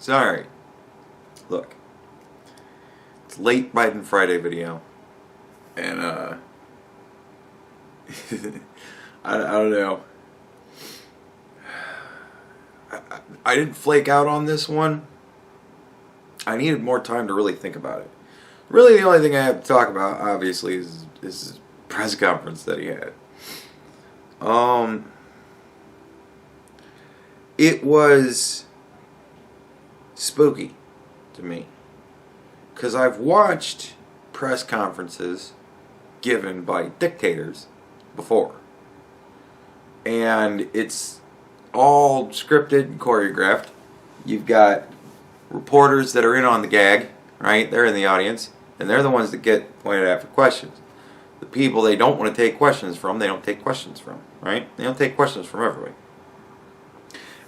Sorry. Look. It's late Biden Friday video. And, I don't know. I didn't flake out on this one. I needed more time to really think about it. Really, the only thing I have to talk about, obviously, is his press conference that he had. It was spooky to me. Because I've watched press conferences given by dictators before. And it's all scripted and choreographed. You've got reporters that are in on the gag, right? They're in the audience, and they're the ones that get pointed at for questions. The people they don't want to take questions from, they don't take questions from, right? They don't take questions from everybody.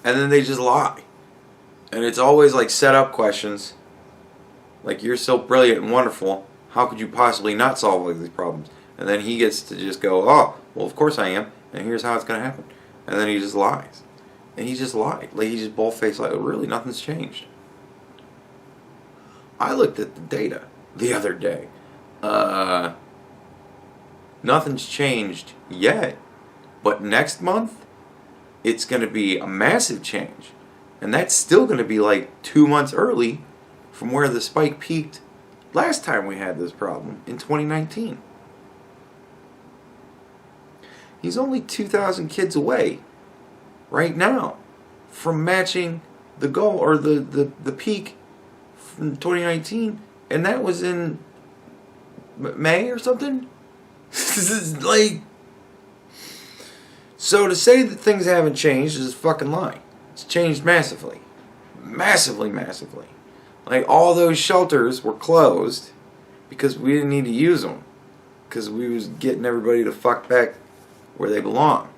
And then they just lie. And it's always like set up questions. Like, you're so brilliant and wonderful, how could you possibly not solve all these problems? And then he gets to just go, oh, well, of course I am, and here's how it's going to happen. And then he just lies. And he just lied. Like, he just bold-faced like, really, nothing's changed. I looked at the data the other day. Nothing's changed yet. But next month, it's going to be a massive change. And that's still going to be like 2 months early from where the spike peaked last time we had this problem in 2019. He's only 2,000 kids away right now from matching the goal or the peak from 2019, and that was in May or something. Like, so to say that things haven't changed is a fucking lie. It's changed massively. Massively. Like, all those shelters were closed because we didn't need to use them. Because we was getting everybody to fuck back where they belong.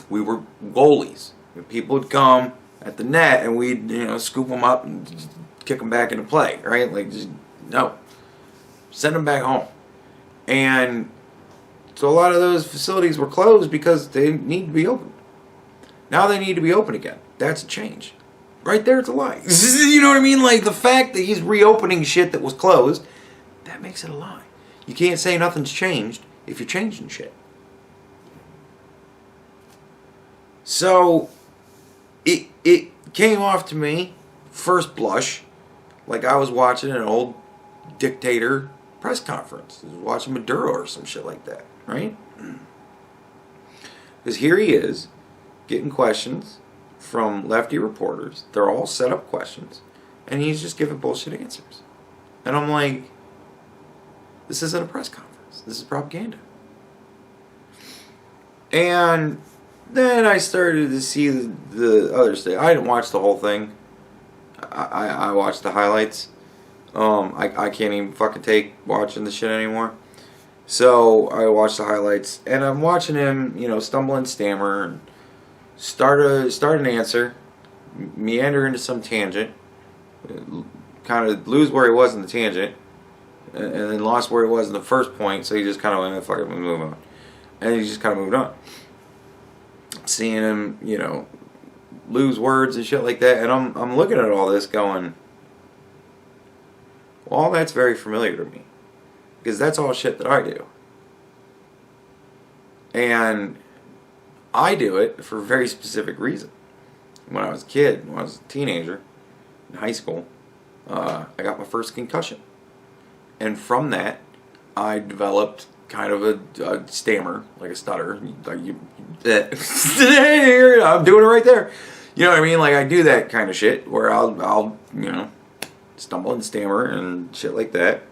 We were goalies. People would come at the net and we'd, scoop them up and just kick them back into play, right? Like, just, no. Send them back home. And so a lot of those facilities were closed because they need to be open. Now they need to be open again. That's a change. Right there, it's a lie. You know what I mean? Like, the fact that he's reopening shit that was closed, that makes it a lie. You can't say nothing's changed if you're changing shit. So, it came off to me, first blush, like I was watching an old dictator press conference. I was watching Maduro or some shit like that, right? Because here he is, getting questions from lefty reporters. They're all set up questions. And he's just giving bullshit answers. And I'm like, this isn't a press conference. This is propaganda. And then I started to see the other stuff. I didn't watch the whole thing. I watched the highlights. I can't even fucking take watching the shit anymore. So I watched the highlights. And I'm watching him, stumble and stammer and start an answer, meander into some tangent, kind of lose where he was in the tangent, and then lost where he was in the first point, so he just kind of went, fuck it, move on. And he just kind of moved on. Seeing him, lose words and shit like that, and I'm looking at all this going, well, all that's very familiar to me. Because that's all shit that I do. And I do it for a very specific reason. When I was a kid, when I was a teenager, in high school, I got my first concussion. And from that, I developed kind of a stammer, like a stutter. I'm doing it right there. You know what I mean? Like, I do that kind of shit where I'll stumble and stammer and shit like that.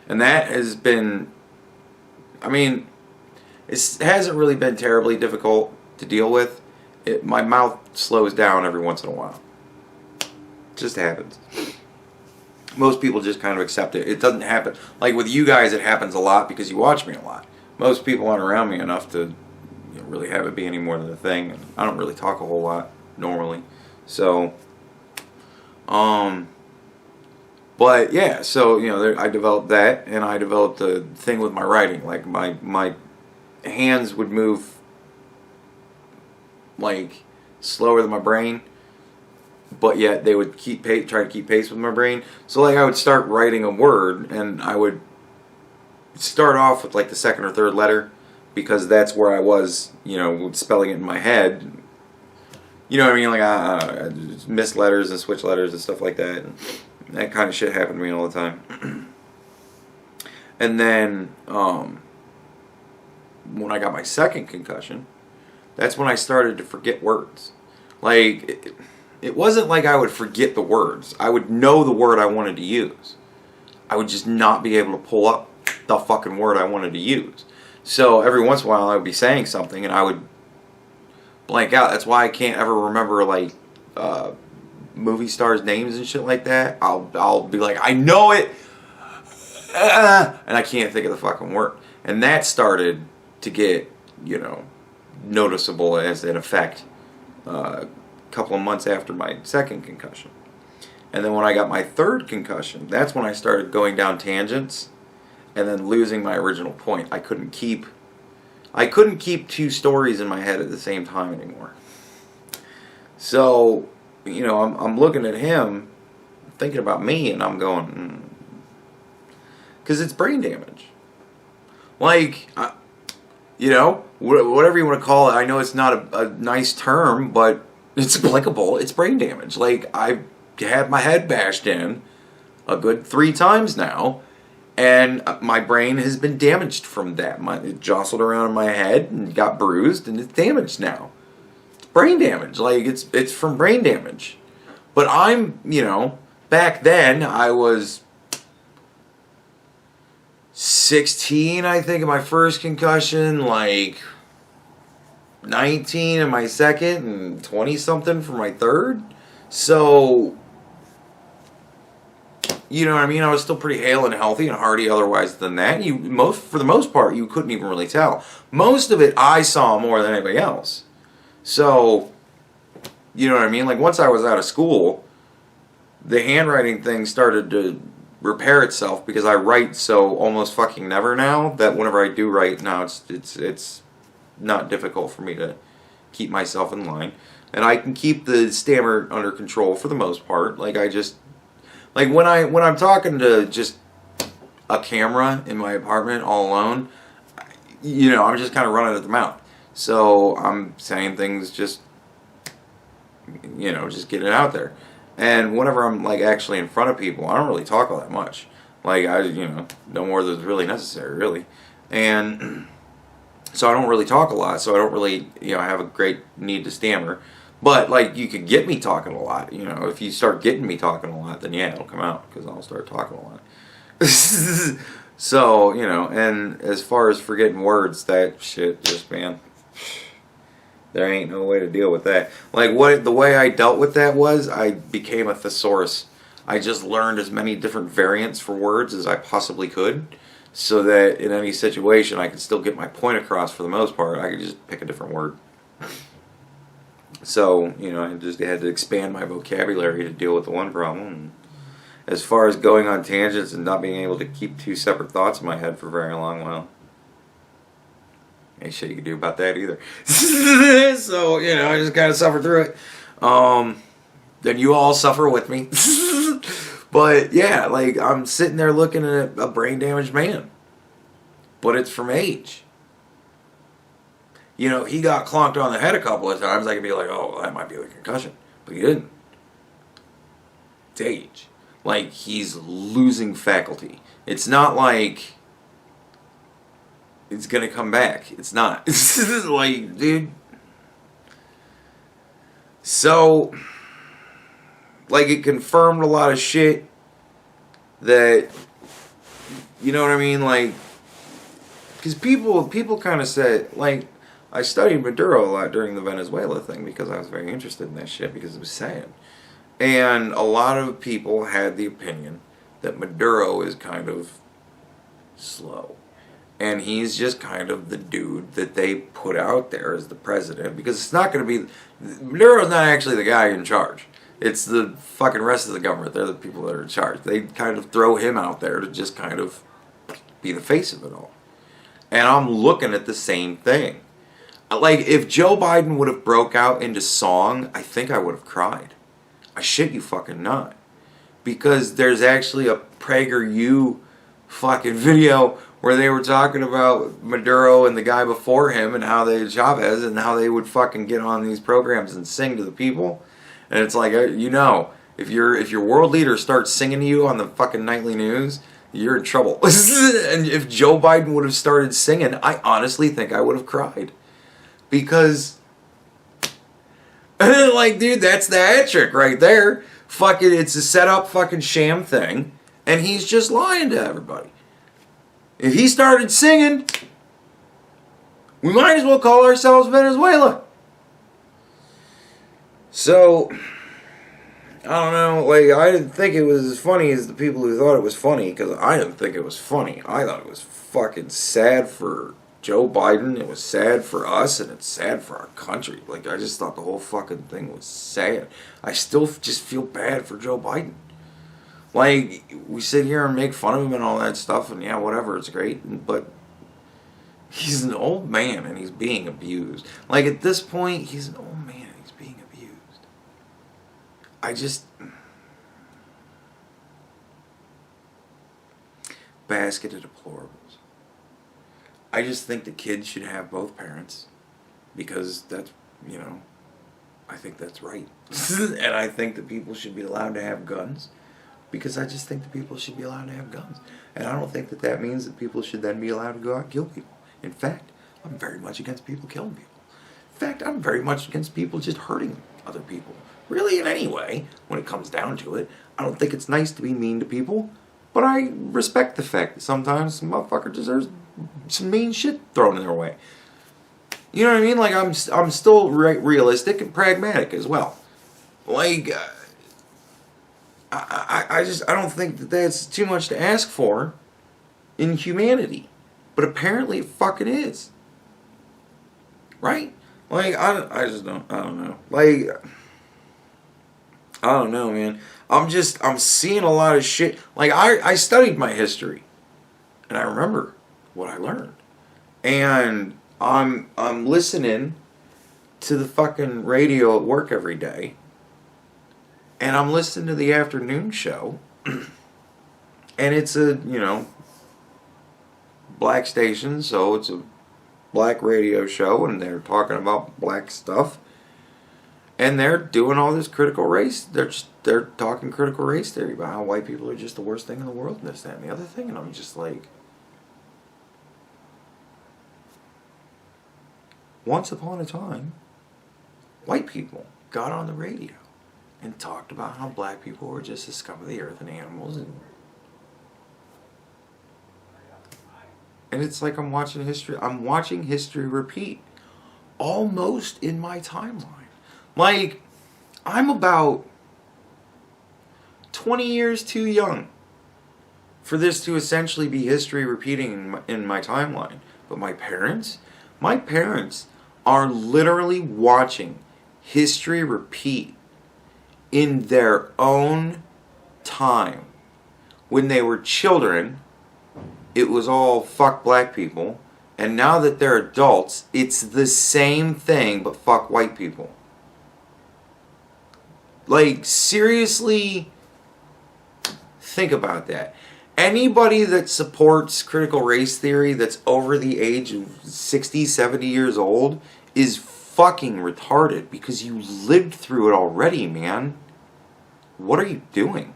And that has been, it hasn't really been terribly difficult to deal with. My mouth slows down every once in a while. It just happens. Most people just kind of accept it. It doesn't happen. Like with you guys, it happens a lot because you watch me a lot. Most people aren't around me enough to really have it be any more than a thing. And I don't really talk a whole lot normally. So, but yeah, so, I developed that, and I developed a thing with my writing. Like, my hands would move, like, slower than my brain. but yet they would try to keep pace with my brain. So like I would start writing a word, and I would start off with like the second or third letter, because that's where I was, spelling it in my head. You know what I mean? Like I miss letters and switch letters and stuff like that. And that kind of shit happened to me all the time. And then when I got my second concussion, that's when I started to forget words. Like it wasn't like I would forget the words. I would know the word I wanted to use. I would just not be able to pull up the fucking word I wanted to use. So every once in a while I would be saying something and I would blank out. That's why I can't ever remember like movie stars' names and shit like that. I'll be like, I know it, and I can't think of the fucking word. And that started to get noticeable as an effect a couple of months after my second concussion. And then when I got my third concussion, that's when I started going down tangents and then losing my original point. I couldn't keep two stories in my head at the same time anymore. So, I'm looking at him, thinking about me, and I'm going, because it's brain damage. Like, whatever you want to call it. I know it's not a nice term, but it's applicable. It's brain damage. Like, I've had my head bashed in a good 3 times now, and my brain has been damaged from that. It jostled around in my head and got bruised, and it's damaged now. It's brain damage. Like, it's from brain damage. But I'm, back then I was 16, I think, in my first concussion, like 19 in my second, and 20-something for my third. So, you know what I mean? I was still pretty hale and healthy and hearty otherwise than that. For the most part, you couldn't even really tell. Most of it I saw more than anybody else. So, you know what I mean? Like, once I was out of school, the handwriting thing started to repair itself, because I write so almost fucking never now that whenever I do write now, it's not difficult for me to keep myself in line. And I can keep the stammer under control for the most part. Like, like when I'm talking to just a camera in my apartment all alone, I'm just kind of running at the mouth. So I'm saying things just get it out there. And whenever I'm like actually in front of people, I don't really talk all that much. Like no more than's really necessary, really. And so I don't really talk a lot. So I don't really have a great need to stammer. But, like, you could get me talking a lot. If you start getting me talking a lot, then yeah, it'll come out, because I'll start talking a lot. So, and as far as forgetting words, that shit just, man, there ain't no way to deal with that. Like, the way I dealt with that was I became a thesaurus. I just learned as many different variants for words as I possibly could, so that in any situation I could still get my point across for the most part. I could just pick a different word. So, I just had to expand my vocabulary to deal with the one problem. And as far as going on tangents and not being able to keep 2 separate thoughts in my head for very long, well, ain't shit you can do about that either. So, I just kind of suffer through it. Then you all suffer with me. But, yeah, like, I'm sitting there looking at a brain-damaged man. But it's from age. He got clonked on the head a couple of times. I could be like, oh, that might be a concussion. But he didn't. It's age. Like, he's losing faculty. It's not like it's going to come back. It's not. Like, dude. So, like, it confirmed a lot of shit that, you know what I mean? Like, because people kind of said, like, I studied Maduro a lot during the Venezuela thing because I was very interested in that shit, because it was sad. And a lot of people had the opinion that Maduro is kind of slow. And he's just kind of the dude that they put out there as the president, because it's not going to be... Maduro's not actually the guy in charge. It's the fucking rest of the government. They're the people that are in charge. They kind of throw him out there to just kind of be the face of it all. And I'm looking at the same thing. Like, if Joe Biden would have broke out into song, I think I would have cried. I shit you fucking not. Because there's actually a PragerU fucking video where they were talking about Maduro and the guy before him and how they, Chavez, and how they would fucking get on these programs and sing to the people. And it's like, you know, if your world leader starts singing to you on the fucking nightly news, you're in trouble. And if Joe Biden would have started singing, I honestly think I would have cried. Because, like, dude, that's the hat trick right there. Fucking, it's a set up fucking sham thing. And he's just lying to everybody. If he started singing, we might as well call ourselves Venezuela. So, I don't know, like, I didn't think it was as funny as the people who thought it was funny, because I didn't think it was funny. I thought it was fucking sad for Joe Biden, it was sad for us, and it's sad for our country. Like, I just thought the whole fucking thing was sad. I still just feel bad for Joe Biden. Like, we sit here and make fun of him and all that stuff, and yeah, whatever, it's great, but he's an old man, and he's being abused. Like, at this point, he's an old man, and he's being abused. I just... basket of deplorables. I just think the kids should have both parents, because that's, you know, I think that's right. And I think that people should be allowed to have guns, because I just think that people should be allowed to have guns. And I don't think that that means that people should then be allowed to go out and kill people. In fact, I'm very much against people killing people. In fact, I'm very much against people just hurting other people. Really, in any way, when it comes down to it. I don't think it's nice to be mean to people, but I respect the fact that sometimes some motherfucker deserves some mean shit thrown in their way. You know what I mean? Like, I'm still realistic and pragmatic as well. Like, I don't think that that's too much to ask for in humanity. But apparently it fucking is. Right? Like, I don't know. Like, I don't know, man. I'm seeing a lot of shit. Like, I studied my history. And I remember what I learned. And I'm listening to the fucking radio at work every day. And I'm listening to the afternoon show. And it's a, you know, black station, so it's a black radio show, and they're talking about black stuff. And they're doing all this critical race. They're talking critical race theory about how white people are just the worst thing in the world, and this, that, and the other thing. And I'm just like, once upon a time, white people got on the radio and talked about how black people were just the scum of the earth and animals. And it's like I'm watching history repeat almost in my timeline. Like, I'm about 20 years too young for this to essentially be history repeating in my timeline. But my parents are literally watching history repeat in their own time. When they were children, it was all fuck black people. And now that they're adults, it's the same thing, but fuck white people. Like, seriously, think about that. Anybody that supports critical race theory that's over the age of 60, 70 years old is fucking retarded, because you lived through it already, man. What are you doing?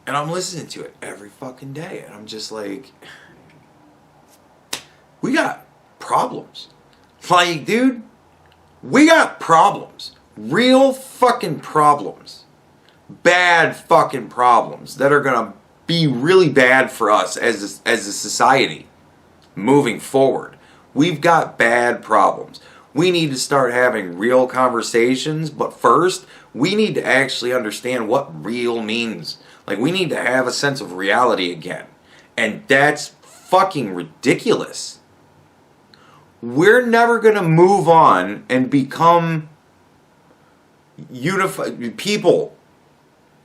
And I'm listening to it every fucking day, and I'm just like, we got problems. Like, dude, we got problems. Real fucking problems. Bad fucking problems that are gonna be really bad for us as a society moving forward. We've got bad problems. We need to start having real conversations, but first, we need to actually understand what real means. Like, we need to have a sense of reality again. And that's fucking ridiculous. We're never gonna move on and become unified people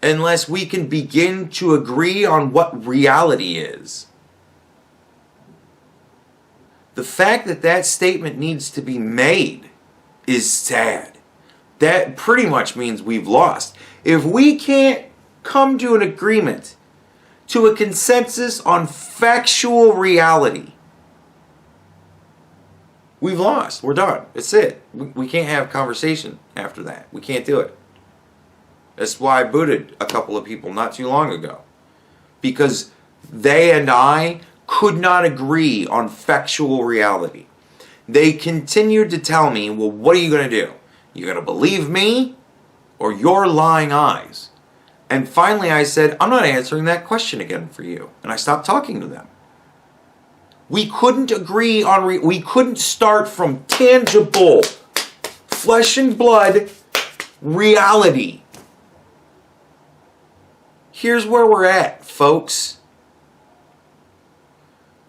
unless we can begin to agree on what reality is. The fact that that statement needs to be made is sad. that pretty much means we've lost. If we can't come to an agreement, to a consensus on factual reality, we've lost. We're done. That's it. We can't have conversation after that. We can't do it. That's why I booted a couple of people not too long ago. Because they and I could not agree on factual reality. They continued to tell me, well, what are you going to do? You're going to believe me or your lying eyes? And finally I said, I'm not answering that question again for you. And I stopped talking to them. We couldn't agree on, we couldn't start from tangible, flesh and blood reality. Here's where we're at, folks.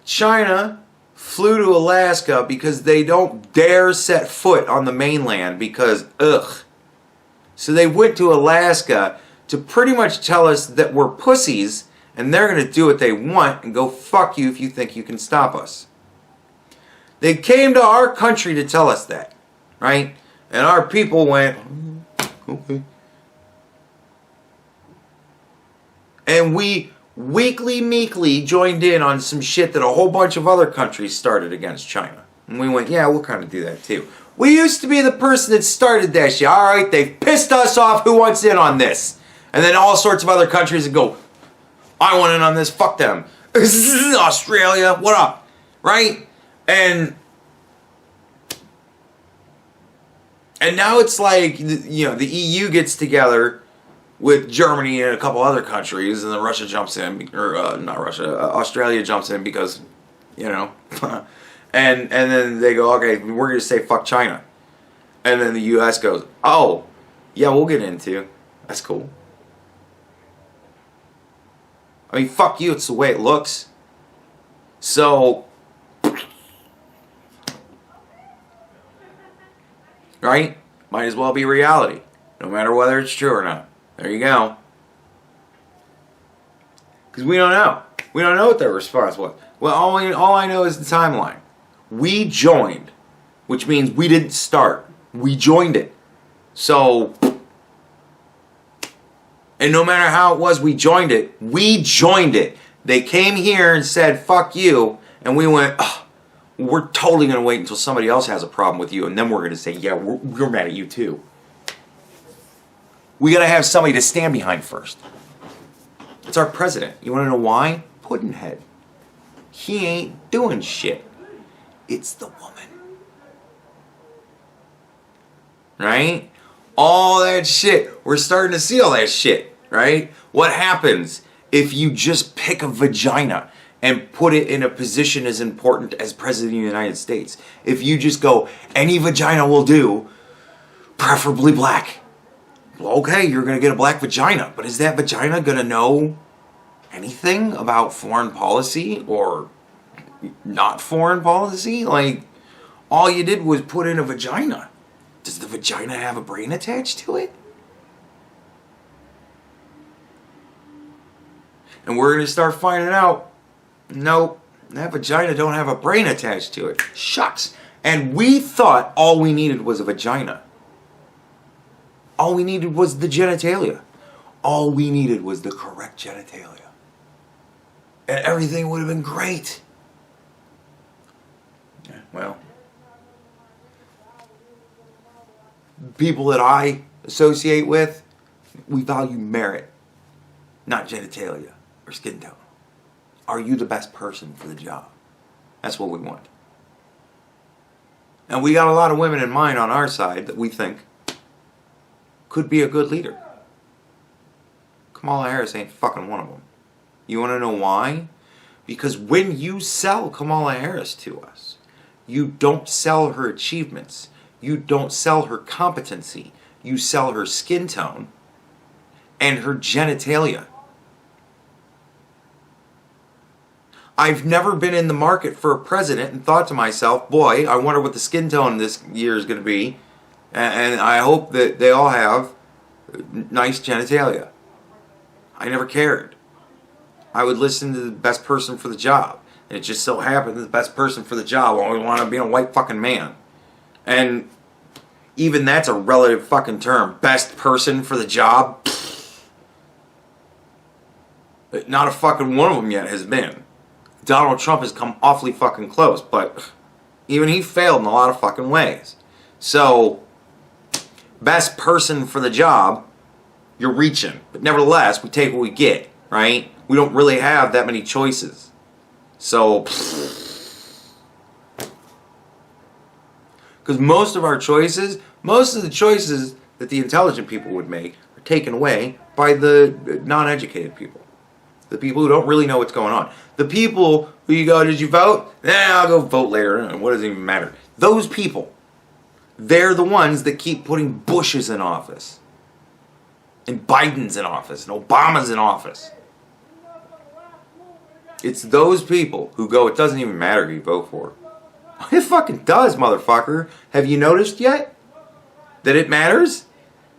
China flew to Alaska because they don't dare set foot on the mainland because, ugh. So they went to Alaska to pretty much tell us that we're pussies and they're going to do what they want and go fuck you if you think you can stop us. They came to our country to tell us that, right? And our people went, okay. And we meekly joined in on some shit that a whole bunch of other countries started against China. And we went, yeah, we'll kind of do that too. We used to be the person that started that shit. All right, they've pissed us off. Who wants in on this? And then all sorts of other countries would go, I want in on this. Fuck them. Australia, what up? Right? And now it's like, you know, the EU gets together with Germany and a couple other countries, and then Russia jumps in, or not Russia, Australia jumps in because, you know, and then they go, okay, we're going to say fuck China. And then the US goes, oh, yeah, we'll get into. That's cool. I mean, fuck you, it's the way it looks. So, right? Might as well be reality, no matter whether it's true or not. There you go. Because we don't know. We don't know what their response was. Well, all I know is the timeline. We joined, which means we didn't start. We joined it. So, and no matter how it was we joined it, we joined it. They came here and said, fuck you, and we went, oh, we're totally going to wait until somebody else has a problem with you, and then we're going to say, yeah, we're mad at you too. We got to have somebody to stand behind first. It's our president. You want to know why? Puddinhead. He ain't doing shit. It's the woman. Right? All that shit. We're starting to see all that shit. Right? What happens if you just pick a vagina and put it in a position as important as President of the United States? If you just go, any vagina will do, preferably black. Well, okay, you're going to get a black vagina, but is that vagina going to know anything about foreign policy or not foreign policy? Like, all you did was put in a vagina. Does the vagina have a brain attached to it? And we're going to start finding out, nope, that vagina don't have a brain attached to it. Shucks. And we thought all we needed was a vagina. All we needed was the genitalia. All we needed was the correct genitalia. And everything would have been great. Yeah, well, people that I associate with, we value merit, not genitalia or skin tone. Are you the best person for the job? That's what we want. And we got a lot of women in mind on our side that we think could be a good leader. Kamala Harris ain't fucking one of them. You want to know why? Because when you sell Kamala Harris to us, you don't sell her achievements. You don't sell her competency. You sell her skin tone and her genitalia. I've never been in the market for a president and thought to myself, boy, I wonder what the skin tone this year is going to be. And I hope that they all have nice genitalia. I never cared. I would listen to the best person for the job. And it just so happened that the best person for the job only wanted to be a white fucking man. And Even that's a relative fucking term. Best person for the job? Not a fucking one of them yet has been. Donald Trump has come awfully fucking close, but even he failed in a lot of fucking ways. So, best person for the job, you're reaching. But nevertheless, we take what we get, right? We don't really have that many choices. So, because most of the choices that the intelligent people would make are taken away by the non-educated people. The people who don't really know what's going on. The people who you go, did you vote? I'll go vote later. What does it even matter? Those people, they're the ones that keep putting Bushes in office. And Biden's in office. And Obama's in office. It's those people who go, it doesn't even matter who you vote for. It fucking does, motherfucker. Have you noticed yet that it matters?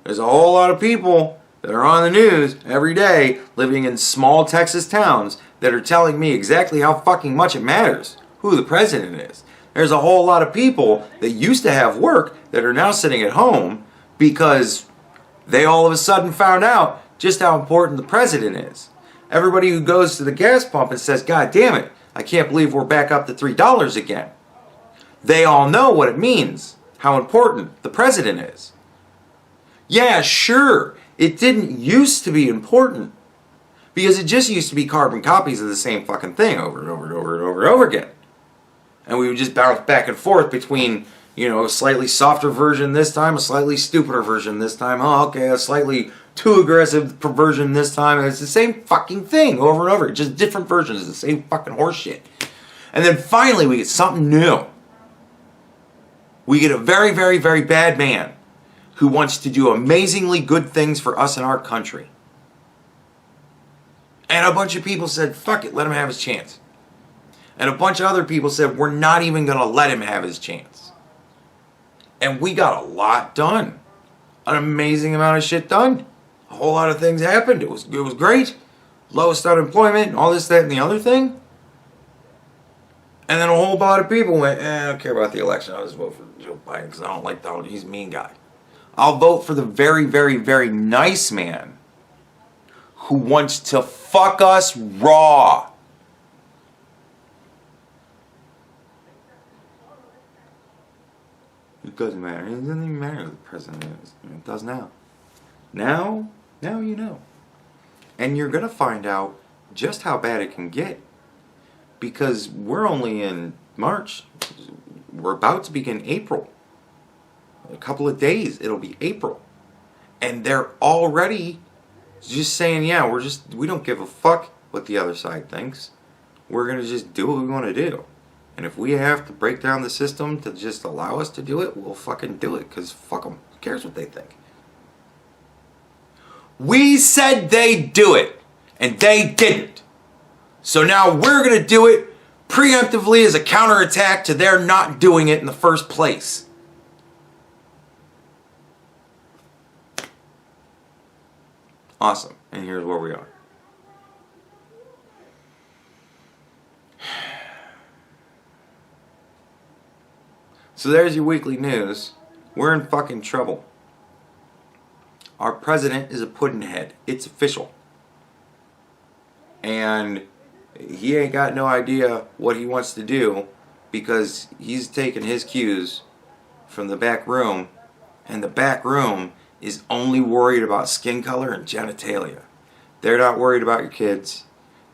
There's a whole lot of people that are on the news every day living in small Texas towns that are telling me exactly how fucking much it matters who the president is. There's a whole lot of people that used to have work that are now sitting at home because they all of a sudden found out just how important the president is. Everybody who goes to the gas pump and says, God damn it, I can't believe we're back up to $3 again. They all know what it means, how important the president is. Yeah, sure, it didn't used to be important because it just used to be carbon copies of the same fucking thing over and over and over and over and over again. And we would just bounce back and forth between, a slightly softer version this time, a slightly stupider version this time. Oh, okay, a slightly too aggressive version this time. And it's the same fucking thing over and over. Just different versions of the same fucking horseshit. And then finally we get something new. We get a very, very, very bad man who wants to do amazingly good things for us in our country. And a bunch of people said, fuck it, let him have his chance. And a bunch of other people said, we're not even going to let him have his chance. And we got a lot done. An amazing amount of shit done. A whole lot of things happened. It was great. Lowest unemployment and all this, that, and the other thing. And then a whole lot of people went, I don't care about the election. I'll just vote for Joe Biden because I don't like Donald. He's a mean guy. I'll vote for the very, very, very nice man who wants to fuck us raw. It doesn't matter. It doesn't even matter who the president is. It does now. Now you know. And you're going to find out just how bad it can get. Because we're only in March. We're about to begin April. A couple of days, it'll be April. And they're already just saying, yeah, we don't give a fuck what the other side thinks. We're going to just do what we want to do. And if we have to break down the system to just allow us to do it, we'll fucking do it. Because fuck them. Who cares what they think? We said they'd do it. And they didn't. So now we're going to do it preemptively as a counterattack to their not doing it in the first place. Awesome. And here's where we are. So there's your weekly news. We're in fucking trouble. Our president is a puddinhead. It's official. And he ain't got no idea what he wants to do because he's taking his cues from the back room, and the back room is only worried about skin color and genitalia. They're not worried about your kids.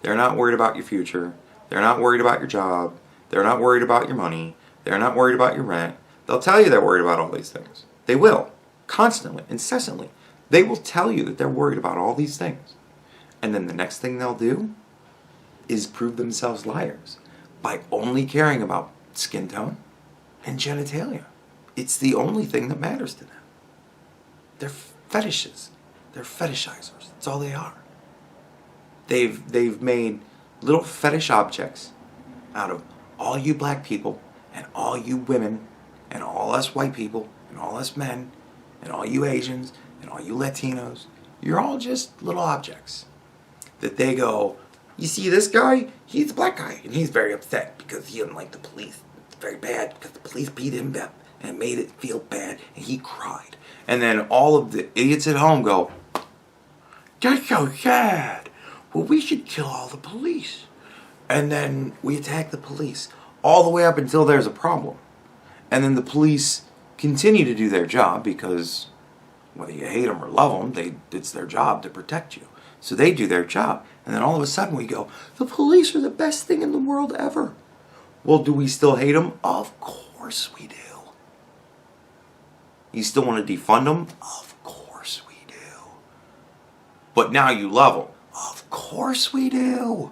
They're not worried about your future. They're not worried about your job. They're not worried about your money. They're not worried about your rent. They'll tell you they're worried about all these things. They will. Constantly. Incessantly. They will tell you that they're worried about all these things. And then the next thing they'll do is prove themselves liars by only caring about skin tone and genitalia. It's the only thing that matters to them. They're fetishes. They're fetishizers. That's all they are. They've made little fetish objects out of all you black people and all you women and all us white people and all us men and all you Asians and all you Latinos. You're all just little objects that they go, you see this guy? He's a black guy and he's very upset because he doesn't like the police. It's very bad because the police beat him up And it made it feel bad, and he cried. And then all of the idiots at home go, "That's so sad. Well, we should kill all the police." And then we attack the police all the way up until there's a problem. And then the police continue to do their job because whether you hate them or love them, it's their job to protect you. So they do their job. And then all of a sudden we go, the police are the best thing in the world ever. Well, do we still hate them? Of course we do. You still want to defund them? Of course we do. But now you love them? Of course we do.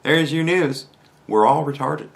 There's your news. We're all retarded.